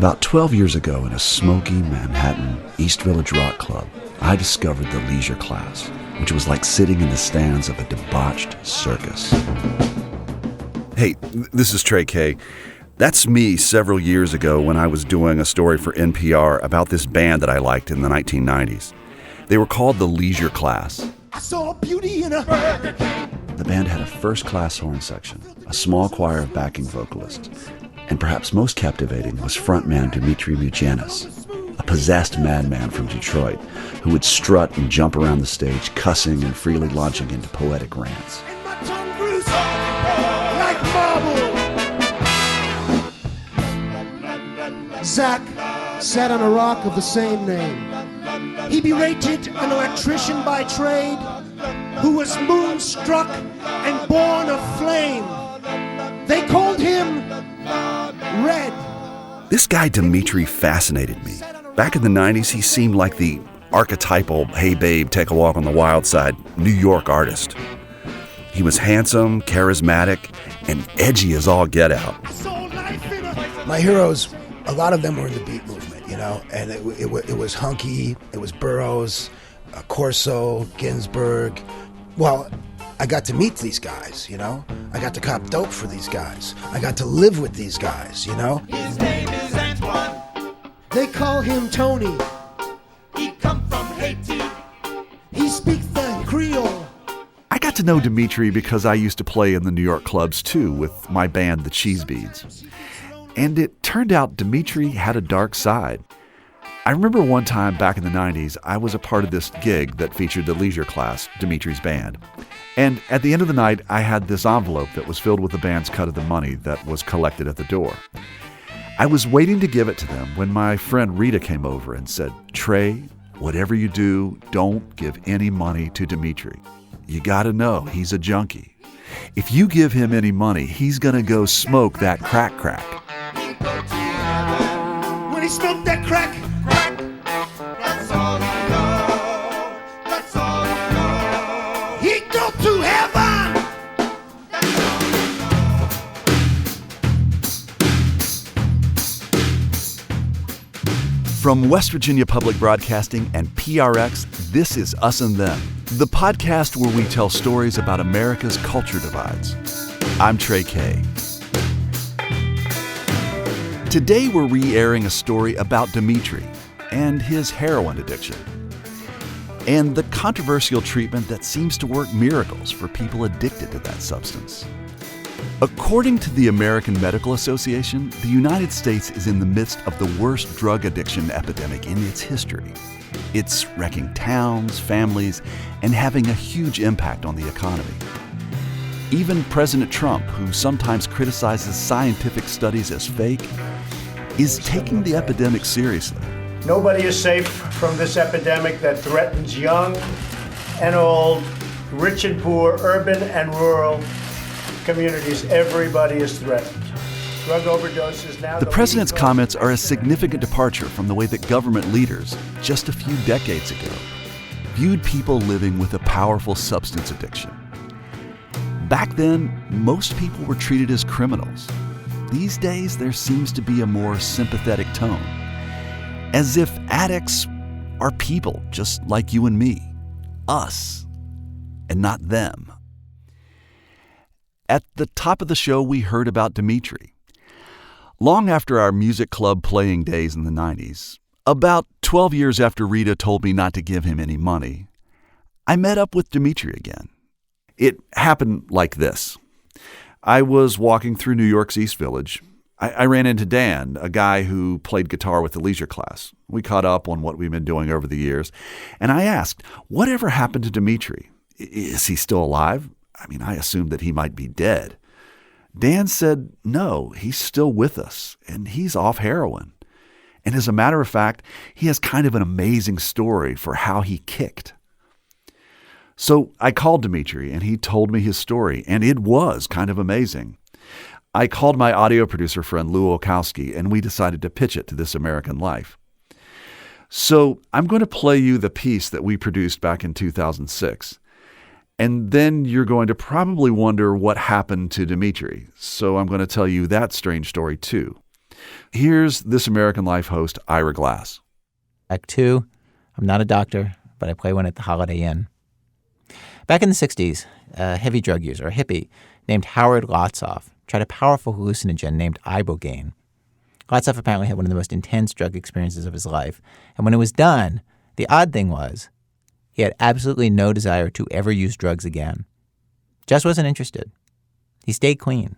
About 12 years ago, in a smoky Manhattan East Village rock club, I discovered the leisure class, which was like sitting in the stands of a debauched circus. Hey, this is Trey K. That's me several years ago when I was doing a story for NPR about this band that I liked in the 1990s. They were called the Leisure Class. I saw beauty in a Burger King. The band had a first-class horn section, a small choir of backing vocalists, and perhaps most captivating was frontman Dimitri, a possessed madman from Detroit who would strut and jump around the stage, cussing and freely launching into poetic rants. And my tongue grew like marble. Zach sat on a rock of the same name. He berated an electrician by trade who was moonstruck and born of flame. They called him Red. This guy Dimitri fascinated me. Back in the 90s, he seemed like the archetypal, hey babe, take a walk on the wild side, New York artist. He was handsome, charismatic, and edgy as all get out. My heroes, a lot of them were in the beat movement, you know, and it was Hunky, it was Burroughs, Corso, Ginsberg. Well, I got to meet these guys, you know. I got to cop dope for these guys. I got to live with these guys, you know. His name is Antoine. They call him Tony. He come from Haiti. He speaks the Creole. I got to know Dimitri because I used to play in the New York clubs too with my band, the Cheese Beads. And it turned out Dimitri had a dark side. I remember one time back in the 90s, I was a part of this gig that featured the Leisure Class, Dimitri's band. And at the end of the night, I had this envelope that was filled with the band's cut of the money that was collected at the door. I was waiting to give it to them when my friend Rita came over and said, "Trey, whatever you do, don't give any money to Dimitri. You gotta know, he's a junkie. If you give him any money, he's gonna go smoke that crack. When he smoked that crack, that's all he know. That's all he know. He'd go to heaven. From West Virginia Public Broadcasting and PRX, this is Us and Them, the podcast where we tell stories about America's culture divides. I'm Trey K. Today we're re-airing a story about Dimitri and his heroin addiction, and the controversial treatment that seems to work miracles for people addicted to that substance. According to the American Medical Association, the United States is in the midst of the worst drug addiction epidemic in its history. It's wrecking towns, families, and having a huge impact on the economy. Even President Trump, who sometimes criticizes scientific studies as fake, is taking the epidemic seriously. Nobody is safe from this epidemic that threatens young and old, rich and poor, urban and rural communities. Everybody is threatened. Drug overdoses now. The president's comments are a significant departure from the way that government leaders, just a few decades ago, viewed people living with a powerful substance addiction. Back then, most people were treated as criminals. These days, there seems to be a more sympathetic tone, as if addicts are people just like you and me, us, and not them. At the top of the show, we heard about Dimitri. Long after our music club playing days in the 90s, about 12 years after Rita told me not to give him any money, I met up with Dimitri again. It happened like this. I was walking through New York's East Village. I ran into Dan, a guy who played guitar with the Leisure Class. We caught up on what we've been doing over the years, and I asked, whatever happened to Dimitri? Is he still alive? I mean, I assumed that he might be dead. Dan said, no, he's still with us, and he's off heroin. And as a matter of fact, he has kind of an amazing story for how he kicked. So I called Dimitri, and he told me his story, and it was kind of amazing. I called my audio producer friend Lou Olkowski, and we decided to pitch it to This American Life. So I'm going to play you the piece that we produced back in 2006. And then you're going to probably wonder what happened to Dimitri. So I'm going to tell you that strange story too. Here's This American Life host Ira Glass. Act 2, I'm not a doctor, but I play one at the Holiday Inn. Back in the 60s, a heavy drug user, a hippie, named Howard Lotsoff tried a powerful hallucinogen named ibogaine. Lotsoff apparently had one of the most intense drug experiences of his life, and when it was done, the odd thing was he had absolutely no desire to ever use drugs again. Just wasn't interested. He stayed clean.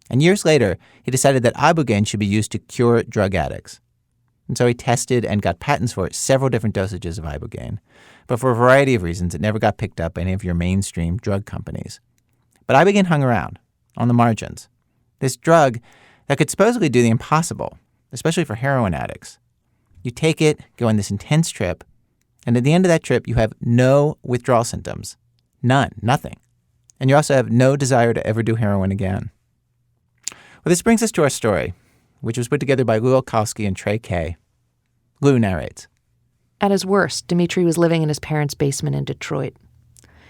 And years later, he decided that ibogaine should be used to cure drug addicts. And so he tested and got patents for several different dosages of ibogaine. But for a variety of reasons, it never got picked up by any of your mainstream drug companies. But ibogaine hung around, on the margins. This drug that could supposedly do the impossible, especially for heroin addicts. You take it, go on this intense trip, and at the end of that trip, you have no withdrawal symptoms. None, nothing. And you also have no desire to ever do heroin again. Well, this brings us to our story, which was put together by Lou Olkowski and Trey Kay. Lou narrates. At his worst, Dimitri was living in his parents' basement in Detroit.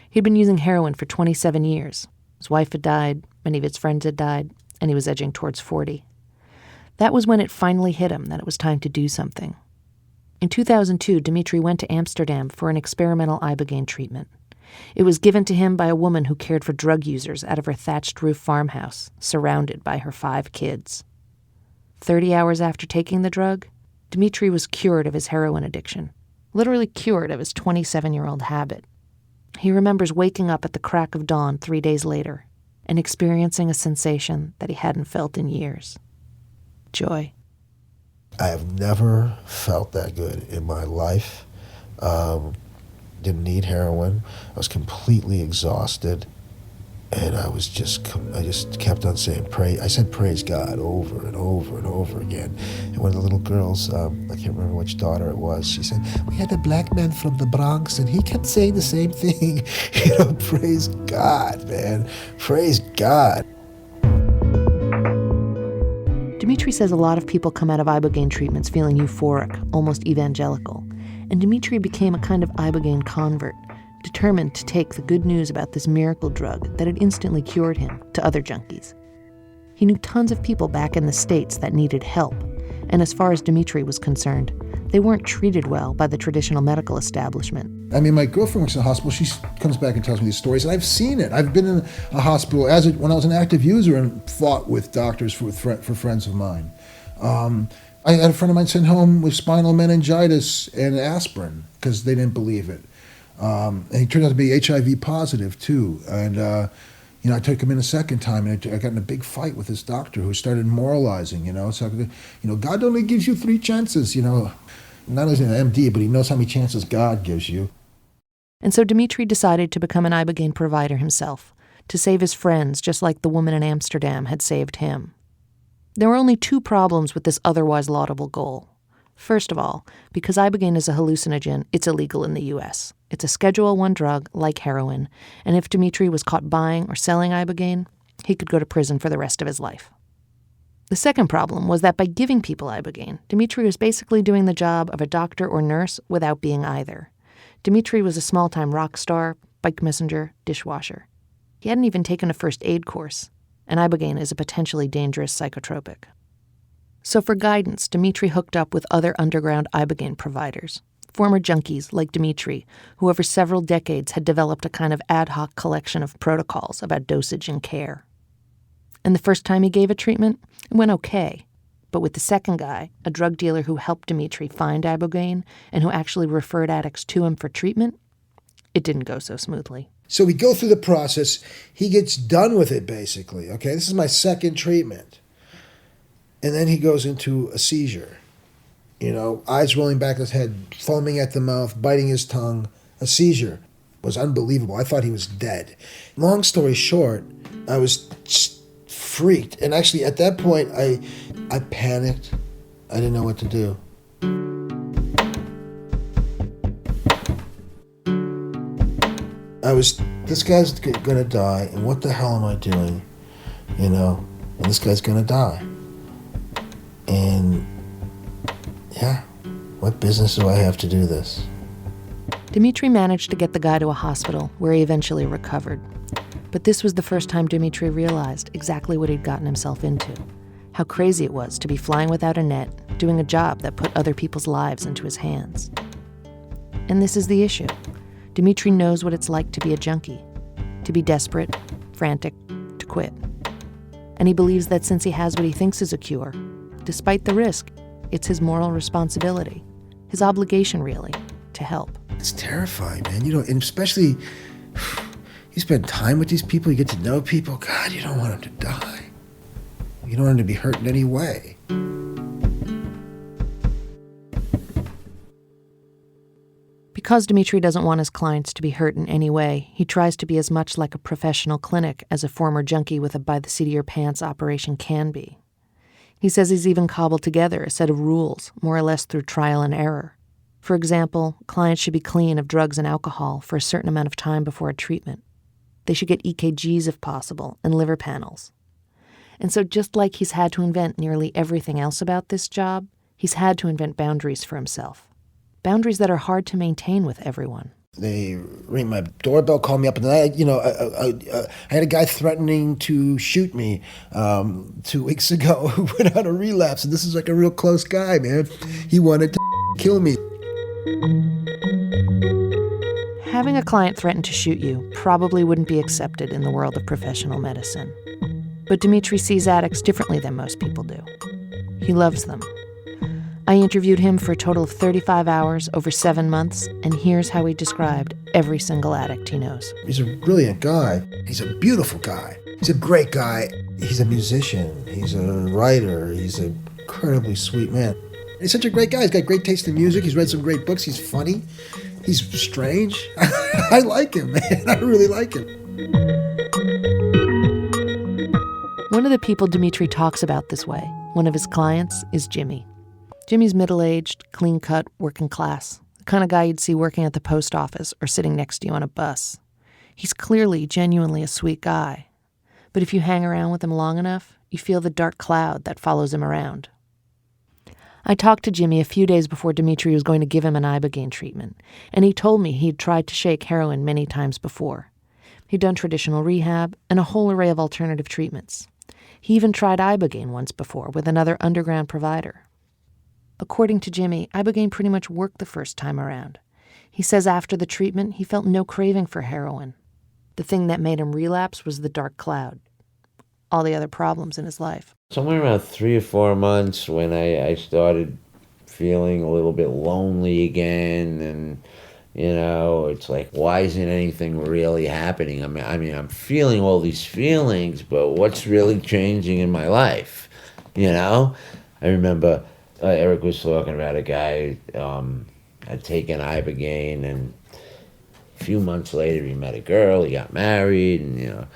He'd been using heroin for 27 years. His wife had died, many of his friends had died, and he was edging towards 40. That was when it finally hit him that it was time to do something. In 2002, Dimitri went to Amsterdam for an experimental ibogaine treatment. It was given to him by a woman who cared for drug users out of her thatched roof farmhouse, surrounded by her 5 kids. 30 hours after taking the drug, Dimitri was cured of his heroin addiction, literally cured of his 27-year-old habit. He remembers waking up at the crack of dawn 3 days later and experiencing a sensation that he hadn't felt in years. Joy. I have never felt that good in my life. Didn't need heroin. I was completely exhausted. And I just kept on saying, I said praise God over and over and over again. And one of the little girls, I can't remember which daughter it was, she said, we had a black man from the Bronx and he kept saying the same thing. Praise God, man. Praise God. Dimitri says a lot of people come out of ibogaine treatments feeling euphoric, almost evangelical. And Dimitri became a kind of ibogaine convert, determined to take the good news about this miracle drug that had instantly cured him to other junkies. He knew tons of people back in the States that needed help, and as far as Dimitri was concerned, they weren't treated well by the traditional medical establishment. I mean, my girlfriend works in a hospital. She comes back and tells me these stories, and I've seen it. I've been in a hospital when I was an active user and fought with doctors for friends of mine. I had a friend of mine sent home with spinal meningitis and aspirin because they didn't believe it. And he turned out to be HIV positive, too. And, I took him in a second time, and I got in a big fight with this doctor who started moralizing, So, God only gives you 3 chances, Not only is he an MD, but he knows how many chances God gives you. And so Dimitri decided to become an ibogaine provider himself, to save his friends just like the woman in Amsterdam had saved him. There were only 2 problems with this otherwise laudable goal. First of all, because ibogaine is a hallucinogen, it's illegal in the U.S. It's a Schedule I drug, like heroin, and if Dimitri was caught buying or selling ibogaine, he could go to prison for the rest of his life. The second problem was that by giving people ibogaine, Dimitri was basically doing the job of a doctor or nurse without being either. Dimitri was a small-time rock star, bike messenger, dishwasher. He hadn't even taken a first aid course, and ibogaine is a potentially dangerous psychotropic. So for guidance, Dimitri hooked up with other underground ibogaine providers, former junkies like Dimitri, who over several decades had developed a kind of ad hoc collection of protocols about dosage and care. And the first time he gave a treatment, it went okay. But with the second guy, a drug dealer who helped Dimitri find ibogaine and who actually referred addicts to him for treatment, it didn't go so smoothly. So we go through the process. He gets done with it, basically. Okay, this is my second treatment. And then he goes into a seizure. Eyes rolling back his head, foaming at the mouth, biting his tongue. A seizure. It was unbelievable. I thought he was dead. Long story short, I was freaked. And actually, at that point, I panicked. I didn't know what to do. This guy's gonna die, and what the hell am I doing? And this guy's gonna die. And, what business do I have to do this? Dimitri managed to get the guy to a hospital where he eventually recovered. But this was the first time Dimitri realized exactly what he'd gotten himself into. how crazy it was to be flying without a net, doing a job that put other people's lives into his hands. And this is the issue. Dimitri knows what it's like to be a junkie, to be desperate, frantic, to quit. And he believes that since he has what he thinks is a cure, despite the risk, it's his moral responsibility, his obligation really, to help. It's terrifying, man. And especially, you spend time with these people, you get to know people. God, you don't want them to die. You don't want them to be hurt in any way. Because Dimitri doesn't want his clients to be hurt in any way, he tries to be as much like a professional clinic as a former junkie with a by-the-seat-of-your-pants operation can be. He says he's even cobbled together a set of rules, more or less through trial and error. For example, clients should be clean of drugs and alcohol for a certain amount of time before a treatment. They should get EKGs if possible, and liver panels. And so just like he's had to invent nearly everything else about this job, he's had to invent boundaries for himself. Boundaries that are hard to maintain with everyone. They ring my doorbell, call me up, and I had a guy threatening to shoot me 2 weeks ago who went on a relapse, and this is like a real close guy, man. He wanted to kill me. Having a client threaten to shoot you probably wouldn't be accepted in the world of professional medicine. But Dimitri sees addicts differently than most people do. He loves them. I interviewed him for a total of 35 hours over 7 months, and here's how he described every single addict he knows. He's a brilliant guy. He's a beautiful guy. He's a great guy. He's a musician. He's a writer. He's an incredibly sweet man. He's such a great guy. He's got great taste in music. He's read some great books. He's funny. He's strange. I like him, man. I really like him. One of the people Dimitri talks about this way, one of his clients, is Jimmy. Jimmy's middle-aged, clean-cut, working class, the kind of guy you'd see working at the post office or sitting next to you on a bus. He's clearly, genuinely a sweet guy. But if you hang around with him long enough, you feel the dark cloud that follows him around. I talked to Jimmy a few days before Dimitri was going to give him an ibogaine treatment, and he told me he'd tried to shake heroin many times before. He'd done traditional rehab and a whole array of alternative treatments. He even tried ibogaine once before with another underground provider. According to Jimmy, ibogaine pretty much worked the first time around. He says after the treatment, he felt no craving for heroin. The thing that made him relapse was the dark cloud. All the other problems in his life. Somewhere around 3 or 4 months when I started feeling a little bit lonely again, and, it's like, why isn't anything really happening? I mean, I'm feeling all these feelings, but what's really changing in my life? I remember Eric was talking about a guy had taken ibogaine, and a few months later he met a girl, he got married, and,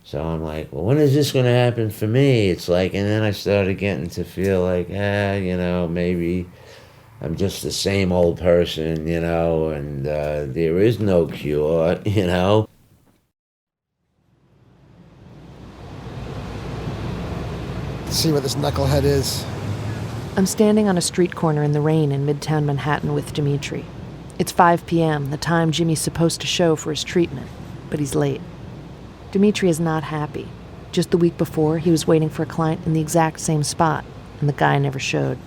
so I'm like, well, when is this going to happen for me? It's like, and then I started getting to feel like, maybe I'm just the same old person, and there is no cure, See what this knucklehead is. I'm standing on a street corner in the rain in Midtown Manhattan with Dimitri. It's 5 p.m., the time Jimmy's supposed to show for his treatment, but he's late. Dimitri is not happy. Just the week before, he was waiting for a client in the exact same spot, and the guy never showed.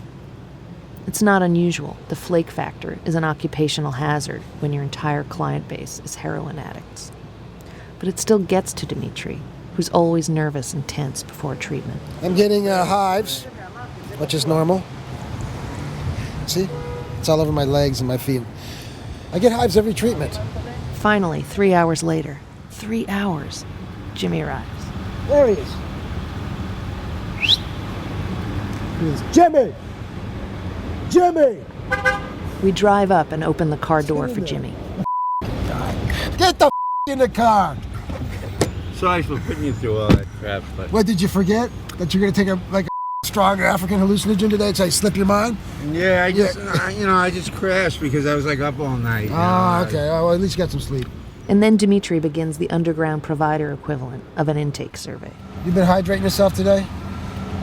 It's not unusual. The flake factor is an occupational hazard when your entire client base is heroin addicts. But it still gets to Dimitri, who's always nervous and tense before treatment. I'm getting hives, which is normal. See? It's all over my legs and my feet. I get hives every treatment. Finally, 3 hours later, 3 hours, Jimmy arrives. There he is. Jimmy! Jimmy! We drive up and open the car door for Jimmy. Get the in the car! Sorry for putting you through all that crap, but... What, did you forget? That you're going to take a strong African hallucinogen today so I slip your mind? Yeah, I just crashed because I was up all night. Okay. Well, at least you got some sleep. And then Dimitri begins the underground provider equivalent of an intake survey. You been hydrating yourself today?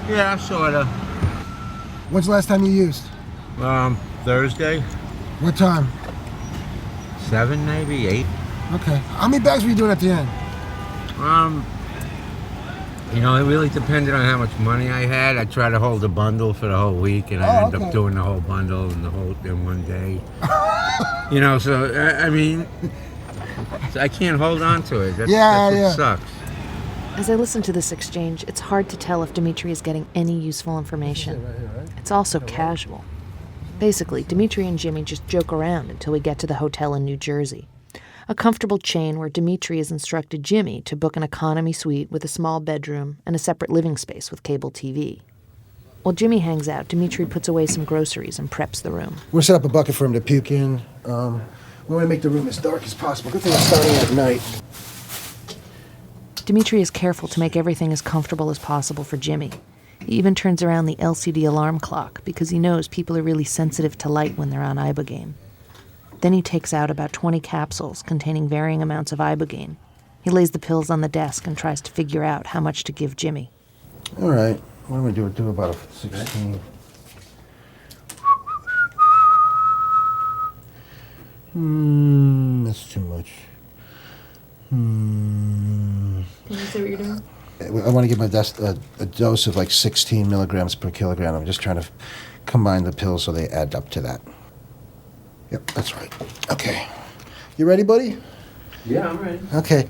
Yeah, sorta. When's the last time you used? Thursday. What time? 7, maybe 8. Okay. How many bags were you doing at the end? You know, it really depended on how much money I had. I tried to hold a bundle for the whole week, and I ended up doing the whole bundle in one day. You know, so I mean, so I can't hold on to it. That's what sucks. As I listen to this exchange, it's hard to tell if Dimitri is getting any useful information. It's also casual. Basically, Dimitri and Jimmy just joke around until we get to the hotel in New Jersey, a comfortable chain where Dimitri has instructed Jimmy to book an economy suite with a small bedroom and a separate living space with cable TV. While Jimmy hangs out, Dimitri puts away some groceries and preps the room. We'll set up a bucket for him to puke in. We want to make the room as dark as possible. Good thing it's starting at night. Dimitri is careful to make everything as comfortable as possible for Jimmy. He even turns around the LCD alarm clock because he knows people are really sensitive to light when they're on Ibogaine. Then he takes out about 20 capsules containing varying amounts of Ibogaine. He lays the pills on the desk and tries to figure out how much to give Jimmy. All right. What do we do? Do about a 16. That's too much. Can you say what you're doing? I want to give my desk a dose of like 16 milligrams per kilogram. I'm just trying to combine the pills so they add up to that. Yep, that's right. Okay. You ready, buddy? Yeah, I'm ready. Okay.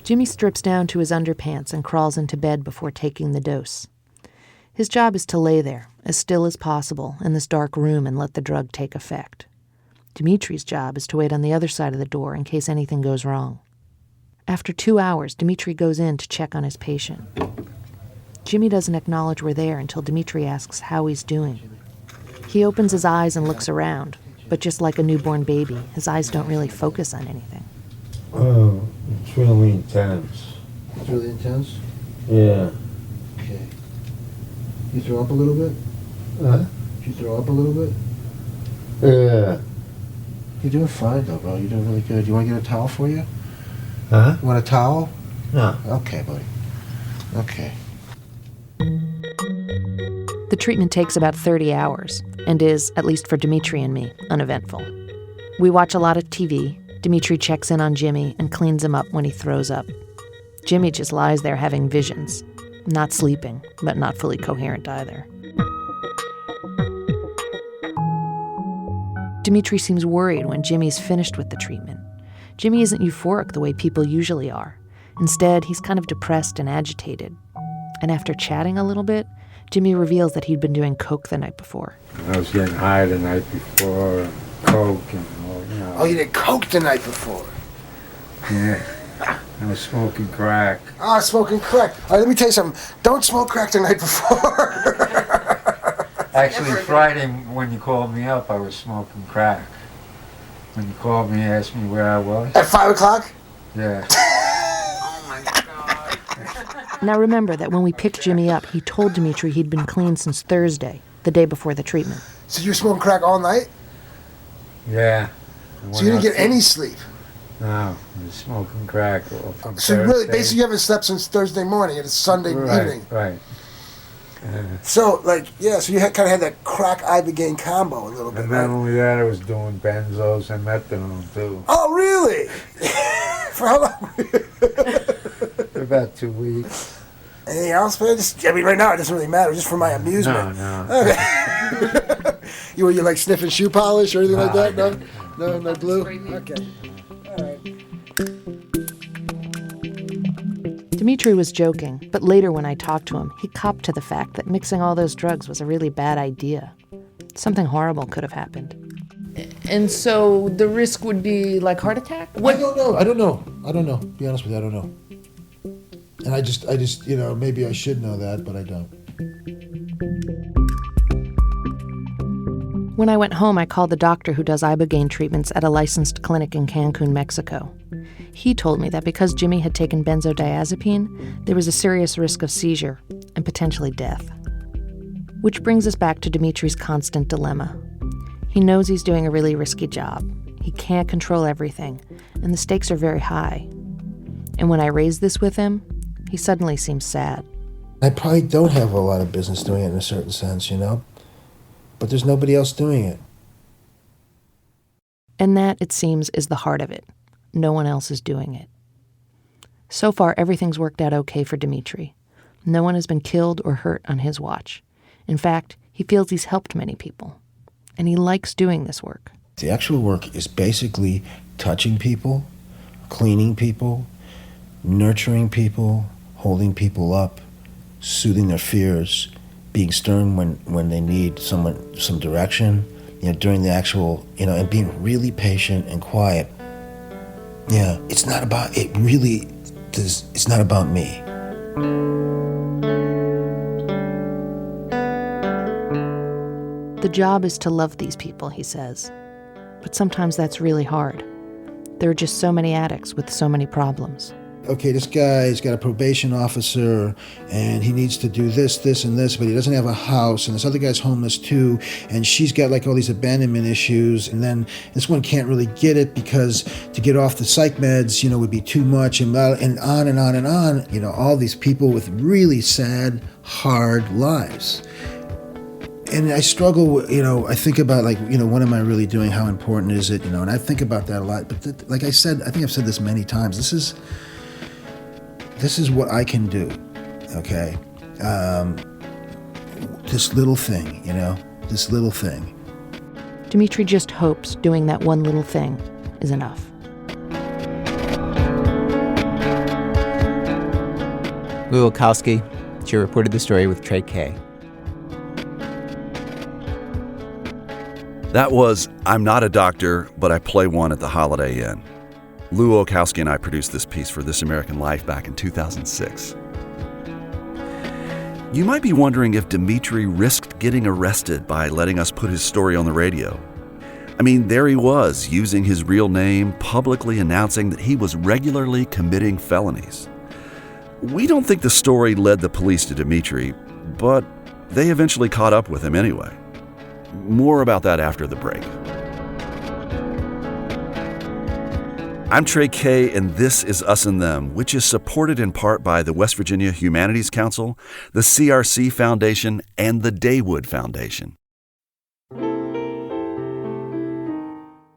Jimmy strips down to his underpants and crawls into bed before taking the dose. His job is to lay there, as still as possible, in this dark room and let the drug take effect. Dimitri's job is to wait on the other side of the door in case anything goes wrong. After 2 hours, Dimitri goes in to check on his patient. Jimmy doesn't acknowledge we're there until Dimitri asks how he's doing. He opens his eyes and looks around, but just like a newborn baby, his eyes don't really focus on anything. Oh, it's really intense. It's really intense? Yeah. Okay. You throw up a little bit? Huh? Did you throw up a little bit? Yeah. You're doing fine, though, bro. You're doing really good. You want to get a towel for you? Huh? You want a towel? No. Okay, buddy. Okay. The treatment takes about 30 hours and is, at least for Dimitri and me, uneventful. We watch a lot of TV. Dimitri checks in on Jimmy and cleans him up when he throws up. Jimmy just lies there having visions, not sleeping, but not fully coherent either. Dimitri seems worried when Jimmy's finished with the treatment. Jimmy isn't euphoric the way people usually are. Instead, he's kind of depressed and agitated. And after chatting a little bit, Jimmy reveals that he'd been doing coke the night before. I was getting high the night before, coke and all, you know. Oh, you did coke the night before? Yeah. I was smoking crack. Ah, smoking crack. All right, let me tell you something. Don't smoke crack the night before. Actually, Friday when you called me up, I was smoking crack. When you called me, asked me where I was. At 5 o'clock? Yeah. Now remember that when we picked Jimmy up, he told Dimitri he'd been clean since Thursday, the day before the treatment. So you were smoking crack all night? Yeah. So you didn't get any sleep? No, I was smoking crack from So Thursday. really, basically you haven't slept since Thursday morning and it's Sunday evening. Right. So, like, yeah, so you kind of had that crack Ibogaine combo a little bit, And right? not only that, I was doing benzos and methadone too. Oh, really? For how long? For about 2 weeks. Anything else, man? I mean, right now it doesn't really matter, just for my amusement. No. Okay. Were you like sniffing shoe polish or anything like that? No? No glue? Okay. All right. Dimitri was joking, but later when I talked to him, he copped to the fact that mixing all those drugs was a really bad idea. Something horrible could have happened. And so the risk would be like heart attack? I don't know. Be honest with you, I don't know. And I just, maybe I should know that, but I don't. When I went home, I called the doctor who does Ibogaine treatments at a licensed clinic in Cancun, Mexico. He told me that because Jimmy had taken benzodiazepine, there was a serious risk of seizure and potentially death. Which brings us back to Dimitri's constant dilemma. He knows he's doing a really risky job. He can't control everything, and the stakes are very high. And when I raise this with him, he suddenly seems sad. I probably don't have a lot of business doing it in a certain sense, but there's nobody else doing it. And that, it seems, is the heart of it. No one else is doing it. So far, everything's worked out okay for Dimitri. No one has been killed or hurt on his watch. In fact, he feels he's helped many people. And he likes doing this work. The actual work is basically touching people, cleaning people, nurturing people, holding people up, soothing their fears, being stern when they need some direction, during the actual, and being really patient and quiet. Yeah, it's not about me. The job is to love these people, he says. But sometimes that's really hard. There are just so many addicts with so many problems. Okay, this guy's got a probation officer, and he needs to do this, this, and this, but he doesn't have a house, and this other guy's homeless too, and she's got all these abandonment issues, and then this one can't really get it because to get off the psych meds, would be too much, and on and on and on. All these people with really sad, hard lives. And I struggle, I think about what am I really doing? How important is it? And I think about that a lot. But like I said, I think I've said this many times. This is what I can do, okay? This little thing, this little thing. Dimitri just hopes doing that one little thing is enough. Lou Olkowski, she reported the story with Trey Kay. That was I'm Not a Doctor, but I Play One at the Holiday Inn. Lou Olkowski and I produced this piece for This American Life back in 2006. You might be wondering if Dimitri risked getting arrested by letting us put his story on the radio. I mean, there he was, using his real name, publicly announcing that he was regularly committing felonies. We don't think the story led the police to Dimitri, but they eventually caught up with him anyway. More about that after the break. I'm Trey Kay, and this is Us and Them, which is supported in part by the West Virginia Humanities Council, the CRC Foundation, and the Daywood Foundation.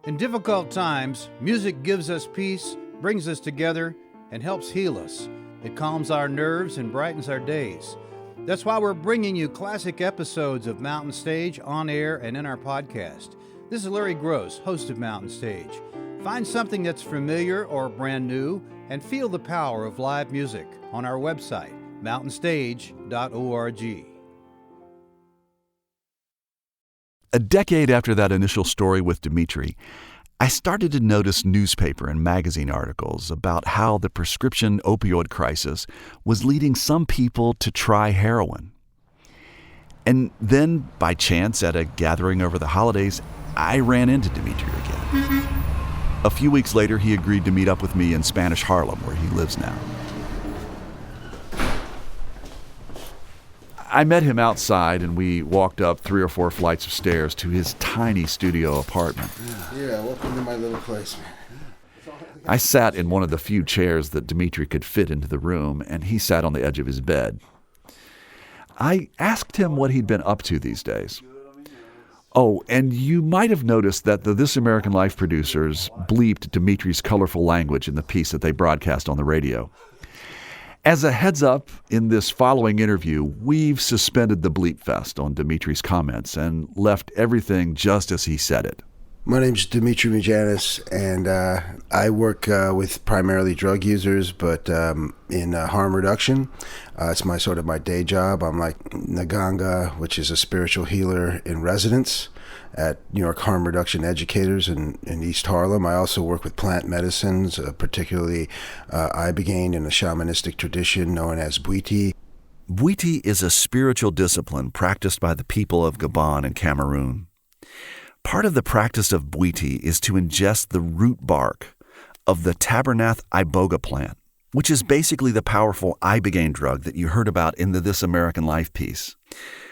In difficult times, music gives us peace, brings us together, and helps heal us. It calms our nerves and brightens our days. That's why we're bringing you classic episodes of Mountain Stage on air and in our podcast. This is Larry Gross, host of Mountain Stage. Find something that's familiar or brand new and feel the power of live music on our website, mountainstage.org. A decade after that initial story with Dimitri, I started to notice newspaper and magazine articles about how the prescription opioid crisis was leading some people to try heroin. And then, by chance, at a gathering over the holidays, I ran into Dimitri again. A few weeks later, he agreed to meet up with me in Spanish Harlem, where he lives now. I met him outside, and we walked up 3 or 4 flights of stairs to his tiny studio apartment. Yeah, welcome to my little place, man. I sat in one of the few chairs that Dimitri could fit into the room, and he sat on the edge of his bed. I asked him what he'd been up to these days. Oh, and you might have noticed that the This American Life producers bleeped Dimitri's colorful language in the piece that they broadcast on the radio. As a heads up, in this following interview, we've suspended the bleep fest on Dimitri's comments and left everything just as he said it. My name's Dimitri Majanis, and I work with primarily drug users, but in harm reduction. It's my day job. I'm like Naganga, which is a spiritual healer in residence at New York Harm Reduction Educators in East Harlem. I also work with plant medicines, particularly ibogaine in a shamanistic tradition known as bwiti. Bwiti is a spiritual discipline practiced by the people of Gabon and Cameroon. Part of the practice of bwiti is to ingest the root bark of the Tabernath iboga plant, which is basically the powerful ibogaine drug that you heard about in the This American Life piece.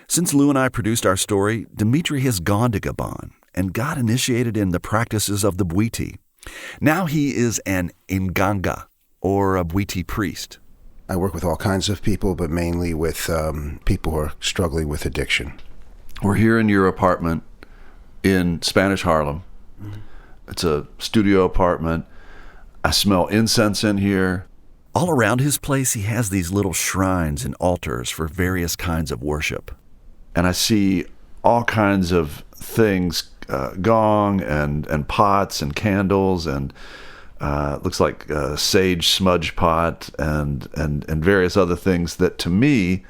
Since Lou and I produced our story, Dimitri has gone to Gabon and got initiated in the practices of the bwiti. Now he is an nganga, or a bwiti priest. I work with all kinds of people, but mainly with people who are struggling with addiction. We're here in your apartment in Spanish Harlem. It's a studio apartment. I smell incense in here. All around his place, he has these little shrines and altars for various kinds of worship. And I see all kinds of things, gong and pots and candles and looks like sage smudge pot and various other things that to me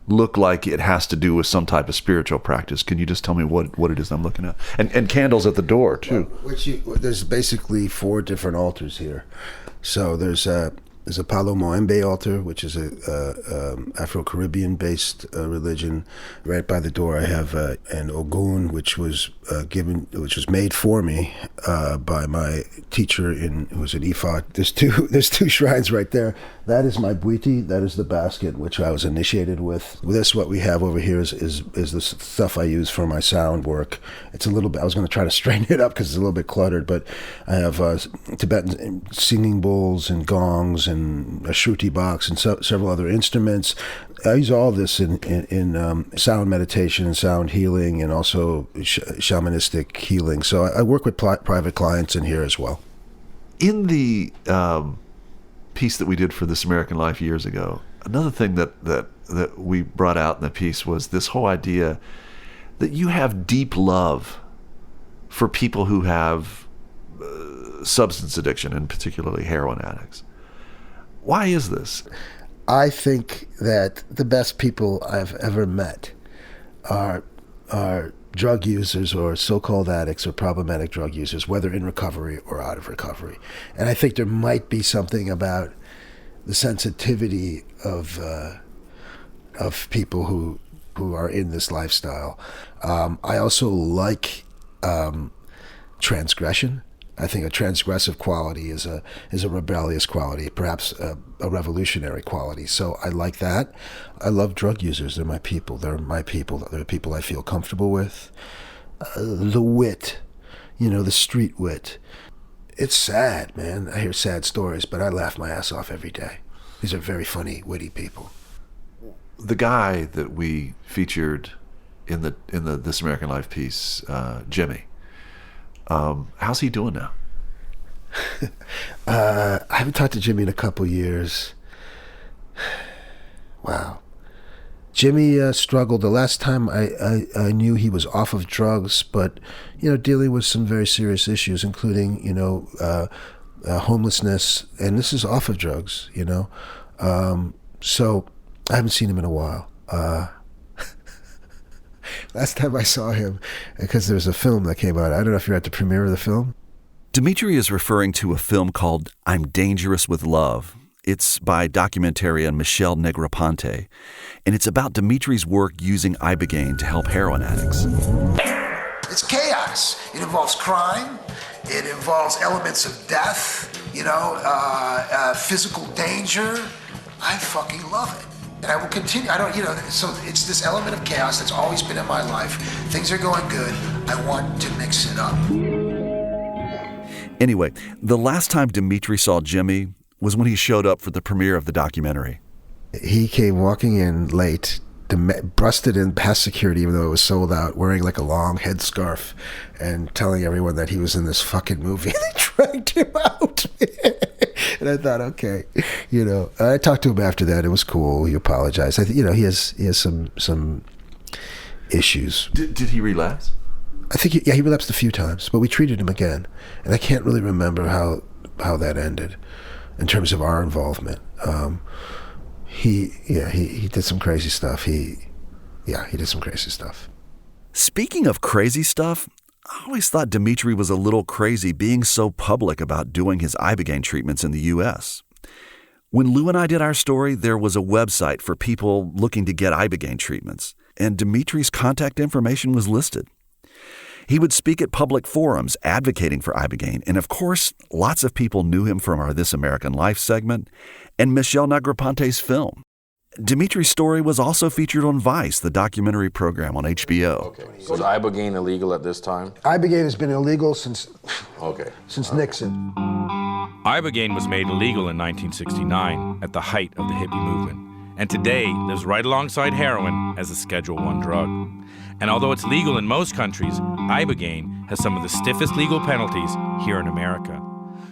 look like it has to do with some type of spiritual practice. Can you just tell me what it is I'm looking at? And candles at the door too. There's basically 4 different altars here. So there's a Palo Moembe altar, which is a Afro-Caribbean-based religion. Right by the door, I have an Ogun, which was made for me by my teacher who was an Ifa. There's two shrines right there. That is my buiti. That is the basket which I was initiated with. This, what we have over here, is the stuff I use for my sound work. It's a little bit. I was going to try to straighten it up because it's a little bit cluttered, but I have Tibetan singing bowls and gongs and a shruti box and several other instruments. I use all this in sound meditation and sound healing and also shamanistic healing. So I work with private clients in here as well. In the piece that we did for This American Life years ago, another thing that we brought out in the piece was this whole idea that you have deep love for people who have substance addiction, and particularly heroin addicts. Why is this? I think that the best people I've ever met are drug users or so-called addicts or problematic drug users, whether in recovery or out of recovery. And I think there might be something about the sensitivity of people who are in this lifestyle. I also like transgression. I think a transgressive quality is a rebellious quality, perhaps a revolutionary quality. So I like that. I love drug users. They're my people. They're the people I feel comfortable with. The wit, the street wit. It's sad, man. I hear sad stories, but I laugh my ass off every day. These are very funny, witty people. The guy that we featured in the This American Life piece, Jimmy. How's he doing now? I haven't talked to Jimmy in a couple years. Wow. Jimmy struggled. The last time I knew, he was off of drugs, but dealing with some very serious issues, including homelessness, and this is off of drugs. So I haven't seen him in a while. Last time I saw him, because there's a film that came out. I don't know if you're at the premiere of the film. Dimitri is referring to a film called I'm Dangerous with Love. It's by documentarian Michelle Negroponte, and it's about Dimitri's work using Ibogaine to help heroin addicts. It's chaos. It involves crime. It involves elements of death, physical danger. I fucking love it. And I will continue. So it's this element of chaos that's always been in my life. Things are going good. I want to mix it up. Anyway, the last time Dimitri saw Jimmy was when he showed up for the premiere of the documentary. He came walking in late, busted in past security, even though it was sold out, wearing like a long headscarf and telling everyone that he was in this fucking movie. They dragged him out. And I thought, okay, I talked to him after that. It was cool. He apologized. I think, he has some issues. Did he relapse? I think, he relapsed a few times, but we treated him again. And I can't really remember how that ended in terms of our involvement. He did some crazy stuff. He did some crazy stuff. Speaking of crazy stuff, I always thought Dimitri was a little crazy being so public about doing his Ibogaine treatments in the U.S. When Lou and I did our story, there was a website for people looking to get Ibogaine treatments, and Dimitri's contact information was listed. He would speak at public forums advocating for Ibogaine, and of course, lots of people knew him from our This American Life segment and Michelle Negroponte's film. Dimitri's story was also featured on Vice, the documentary program on HBO. Okay. Was Ibogaine illegal at this time? Ibogaine has been illegal since Nixon. Ibogaine was made illegal in 1969 at the height of the hippie movement, and today lives right alongside heroin as a Schedule I drug. And although it's legal in most countries, Ibogaine has some of the stiffest legal penalties here in America.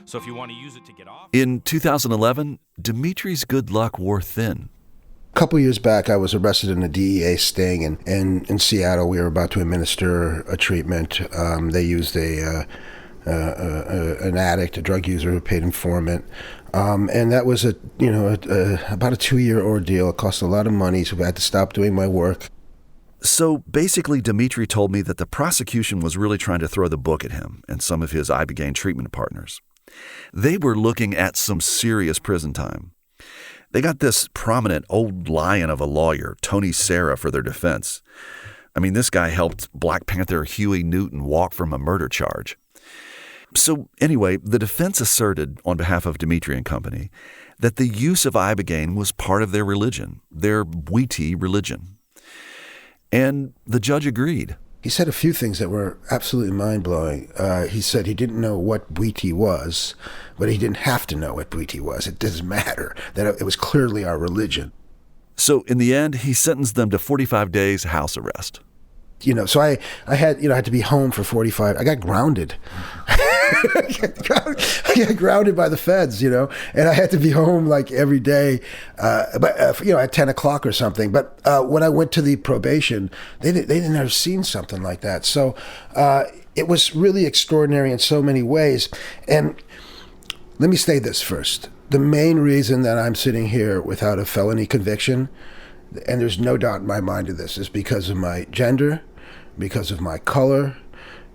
So if you want to use it to get off... In 2011, Dimitri's good luck wore thin. A couple years back, I was arrested in a DEA sting, and in Seattle, we were about to administer a treatment. They used an addict, a drug user, a paid informant, and that was about a 2-year ordeal. It cost a lot of money, so I had to stop doing my work. So basically, Dimitri told me that the prosecution was really trying to throw the book at him and some of his Ibogaine treatment partners. They were looking at some serious prison time. They got this prominent old lion of a lawyer, Tony Serra, for their defense. I mean, this guy helped Black Panther Huey Newton walk from a murder charge. So anyway, the defense asserted on behalf of Dimitri and company that the use of Ibogaine was part of their religion, their Wheatie religion. And the judge agreed. He said a few things that were absolutely mind-blowing. He said he didn't know what Wheatie was, but he didn't have to know what Wheatie was. It doesn't matter. That it was clearly our religion. So in the end, he sentenced them to 45 days house arrest. So I had to be home for 45. I got grounded. I got grounded by the feds, and I had to be home like every day, at 10 o'clock or something. But when I went to the probation, they didn't have seen something like that. So it was really extraordinary in so many ways. And let me say this first. The main reason that I'm sitting here without a felony conviction, and there's no doubt in my mind of this, is because of my gender, because of my color,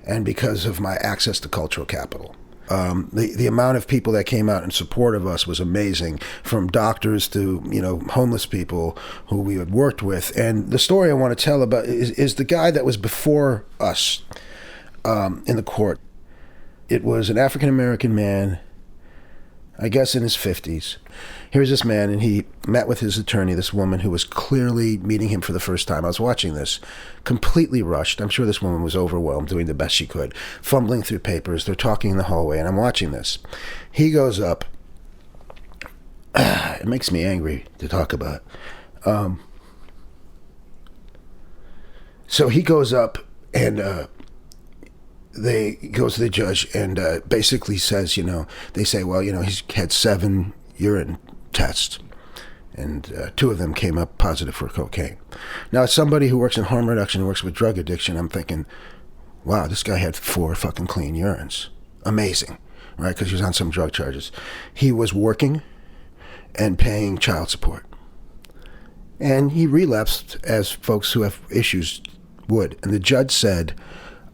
and because of my access to cultural capital. The amount of people that came out in support of us was amazing, from doctors to homeless people who we had worked with. And the story I want to tell about is the guy that was before us in the court. It was an African-American man, I guess in his 50s. Here's this man, and he met with his attorney, this woman who was clearly meeting him for the first time. I was watching this, completely rushed. I'm sure this woman was overwhelmed, doing the best she could, fumbling through papers. They're talking in the hallway, and I'm watching this. He goes up. It makes me angry to talk about. So he goes up, and goes to the judge and basically says, they say, well, he's had 7 urine tests, and 2 of them came up positive for cocaine. Now, as somebody who works in harm reduction and works with drug addiction, I'm thinking, wow, this guy had 4 fucking clean urines. Amazing, right? Because he was on some drug charges. He was working and paying child support. And he relapsed, as folks who have issues would. And the judge said,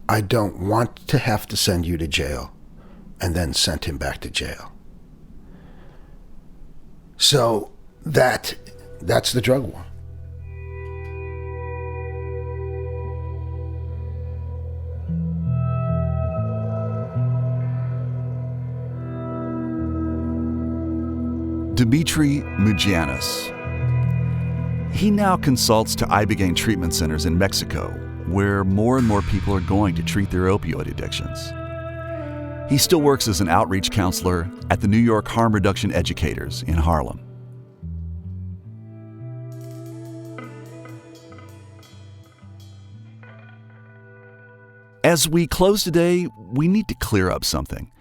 I don't want to have to send you to jail, and then sent him back to jail. So that's the drug war. Dimitri Mugianis. He now consults to Ibogaine treatment centers in Mexico, where more and more people are going to treat their opioid addictions. He still works as an outreach counselor at the New York Harm Reduction Educators in Harlem. As we close today, we need to clear up something.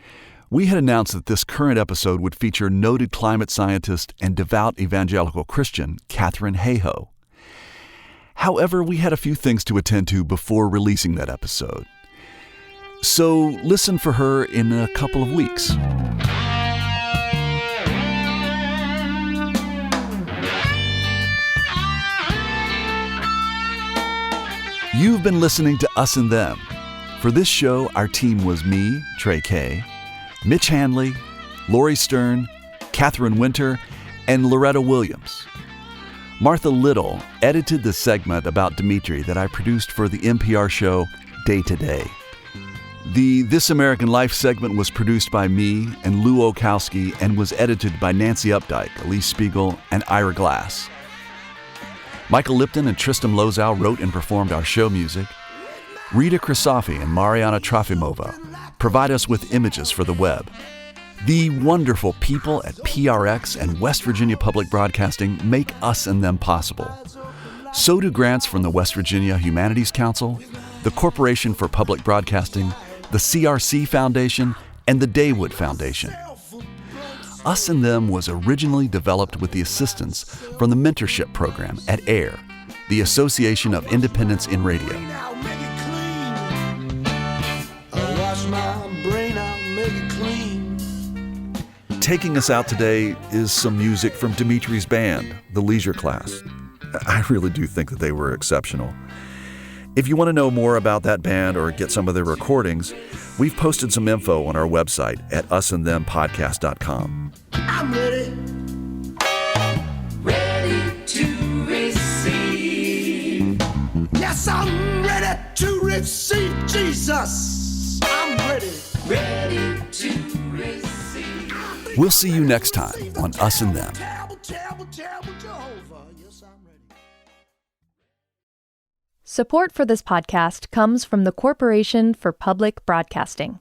We had announced that this current episode would feature noted climate scientist and devout evangelical Christian Katharine Hayhoe. However, we had a few things to attend to before releasing that episode. So listen for her in a couple of weeks. You've been listening to Us and Them. For this show, our team was me, Trey Kay, Mitch Hanley, Lori Stern, Catherine Winter, and Loretta Williams. Martha Little edited the segment about Dimitri that I produced for the NPR show Day to Day. The This American Life segment was produced by me and Lou Okowski and was edited by Nancy Updike, Elise Spiegel, and Ira Glass. Michael Lipton and Tristan Lozow wrote and performed our show music. Rita Krisafi and Mariana Trofimova provide us with images for the web. The wonderful people at PRX and West Virginia Public Broadcasting make Us and Them possible. So do grants from the West Virginia Humanities Council, the Corporation for Public Broadcasting, the CRC Foundation, and the Daywood Foundation. Us and Them was originally developed with the assistance from the mentorship program at AIR, the Association of Independents in Radio. Taking us out today is some music from Dimitri's band, The Leisure Class. I really do think that they were exceptional. If you want to know more about that band or get some of their recordings, we've posted some info on our website at usandthempodcast.com. I'm ready. Ready to receive. Yes, I'm ready to receive Jesus. I'm ready. Ready to receive. We'll see you next time on Us and Them. Support for this podcast comes from the Corporation for Public Broadcasting.